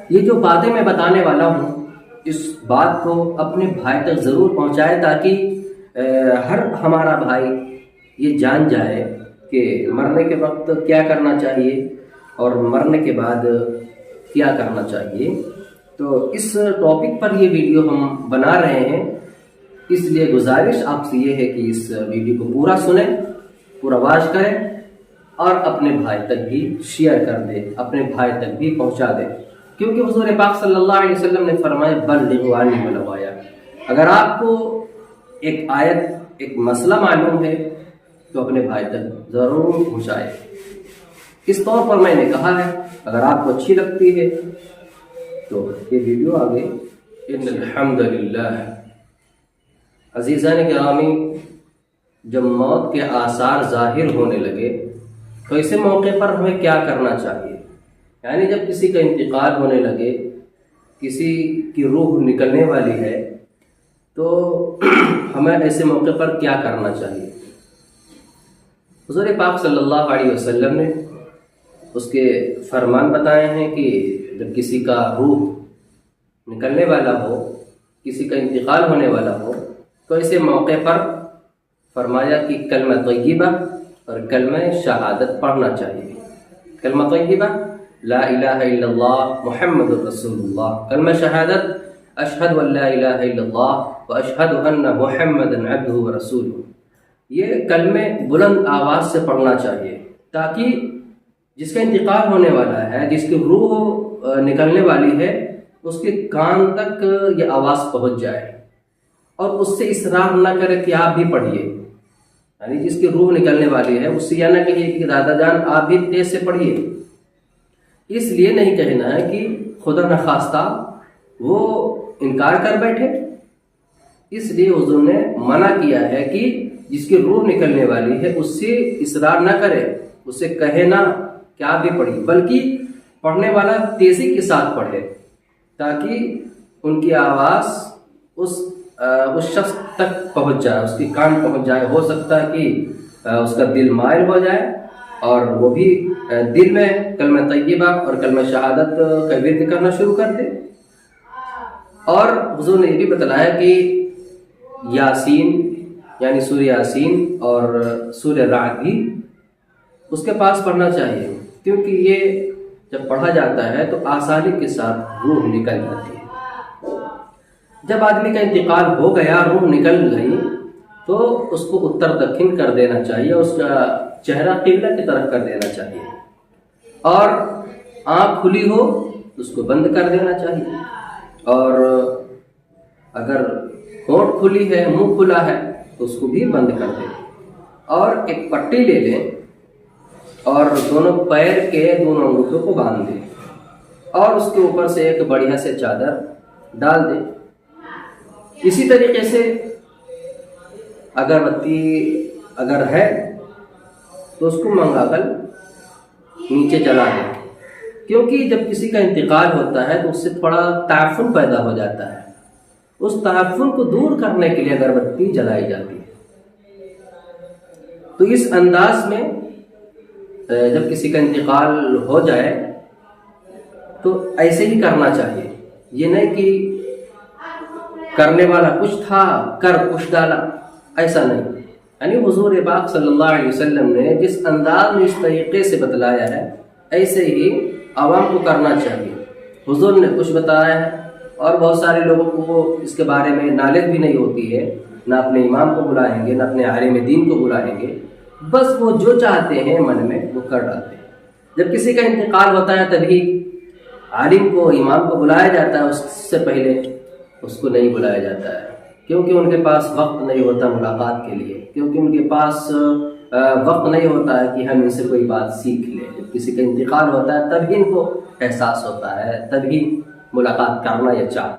یہ جو باتیں میں بتانے والا ہوں اس بات کو اپنے بھائی تک ضرور پہنچائے تاکہ ہر ہمارا بھائی یہ جان جائے کہ مرنے کے وقت کیا کرنا چاہیے اور مرنے کے بعد کیا کرنا چاہیے۔ تو اس ٹاپک پر یہ ویڈیو ہم بنا رہے ہیں، اس لیے گزارش آپ سے یہ ہے کہ اس ویڈیو کو پورا سنیں، پورا واچ کریں اور اپنے بھائی تک بھی شیئر کر دیں، اپنے بھائی تک بھی پہنچا دیں، کیونکہ حضور پاک صلی اللہ علیہ وسلم نے فرمایا بلغوا عنی ولو آیہ۔ اگر آپ کو ایک آیت، ایک مسئلہ معلوم ہے تو اپنے بھائی تک ضرور پہنچائے۔ اس طور پر میں نے کہا ہے، اگر آپ کو اچھی لگتی ہے تو یہ ویڈیو آگے۔ ان الحمدللہ، عزیزان گرامی، جب موت کے آثار ظاہر ہونے لگے تو ایسے موقع پر ہمیں کیا کرنا چاہیے؟ یعنی جب کسی کا انتقال ہونے لگے، کسی کی روح نکلنے والی ہے، تو ہمیں ایسے موقع پر کیا کرنا چاہیے؟ حضور پاک صلی اللہ علیہ وسلم نے اس کے فرمان بتائے ہیں کہ جب کسی کا روح نکلنے والا ہو، کسی کا انتقال ہونے والا ہو، تو ایسے موقع پر فرمایا کہ کلمہ طیبہ اور کلمہ شہادت پڑھنا چاہیے۔ کلمہ طیبہ لا الہ الا اللہ محمد رسول اللہ، کلمہ شہادت اشہد ان لا الہ الا اللہ و اشہد ان محمدا عبدہ و رسولہ۔ یہ کلمے بلند آواز سے پڑھنا چاہیے تاکہ جس کا انتقال ہونے والا ہے، جس کی روح نکلنے والی ہے، اس کے کان تک یہ آواز پہنچ جائے اور اس سے اصرار نہ کرے کہ آپ بھی پڑھیے۔ یعنی جس کی روح نکلنے والی ہے اس سے یہ نہ کہیے کہ دادا جان آپ بھی تیز سے پڑھیے، اس لیے نہیں کہنا ہے کہ خدا نخواستہ وہ انکار کر بیٹھے۔ اس لیے حضور نے منع کیا ہے کہ جس کی روح نکلنے والی ہے اس سے اصرار نہ کرے، اس سے کہے نہ کہ آپ بھی پڑھیے، بلکہ پڑھنے والا تیزی کے ساتھ پڑھے تاکہ ان کی آواز اس شخص تک پہنچ جائے، اس کی کان پہنچ جائے۔ ہو سکتا ہے کہ اس کا دل مائل ہو جائے اور وہ بھی دل میں کلمہ طیبہ اور کلمہ شہادت کا ورد کرنا شروع کر دے۔ اور حضور نے یہ بھی بتلایا کہ یاسین یعنی سورہ یاسین اور سورہ رعد بھی اس کے پاس پڑھنا چاہیے، کیونکہ یہ جب پڑھا جاتا ہے تو آسانی کے ساتھ روح نکل جاتی ہے۔ جب آدمی کا انتقال ہو گیا، روح نکل گئی، تو اس کو اتر دکھن کر دینا چاہیے، اس کا چہرہ قبلہ کی طرف کر دینا چاہیے، اور آنکھ کھلی ہو تو اس کو بند کر دینا چاہیے، اور اگر ہونٹ کھلی ہے، منہ کھلا ہے تو اس کو بھی بند کر دیں، اور ایک پٹی لے لیں اور دونوں پیر کے دونوں انگوٹھوں کو باندھ دیں اور اس کے اوپر سے ایک بڑھیا سے چادر ڈال دیں۔ اسی طریقے سے اگربتی اگر ہے تو اس کو منگا کر نیچے جلا دیں، کیونکہ جب کسی کا انتقال ہوتا ہے تو اس سے تھوڑا تعفن پیدا ہو جاتا ہے، اس تعفن کو دور کرنے کے لیے اگربتی جلائی جاتی ہے۔ تو اس انداز میں جب کسی کا انتقال ہو جائے تو ایسے ہی کرنا چاہیے، یہ نہیں کہ کرنے والا کچھ تھا کر کچھ ڈالا، ایسا نہیں۔ یعنی حضور پاک صلی اللہ علیہ وسلم نے جس انداز میں اس طریقے سے بتلایا ہے ایسے ہی عوام کو کرنا چاہیے۔ حضور نے کچھ بتایا ہے اور بہت سارے لوگوں کو اس کے بارے میں نالج بھی نہیں ہوتی ہے، نہ اپنے امام کو بلائیں گے، نہ اپنے عالم دین کو بلائیں گے، بس وہ جو چاہتے ہیں من میں وہ کر ڈالتے ہیں۔ جب کسی کا انتقال ہوتا ہے تبھی عالم کو، امام کو بلایا جاتا ہے، اس سے پہلے اس کو نہیں بلایا جاتا ہے، کیونکہ ان کے پاس وقت نہیں ہوتا ملاقات کے لیے، کیونکہ ان کے پاس وقت نہیں ہوتا ہے کہ ہم ان سے کوئی بات سیکھ لیں۔ جب کسی کا انتقال ہوتا ہے تبھی ان کو احساس ہوتا ہے، تبھی ملاقات کرنا یا چاہنا۔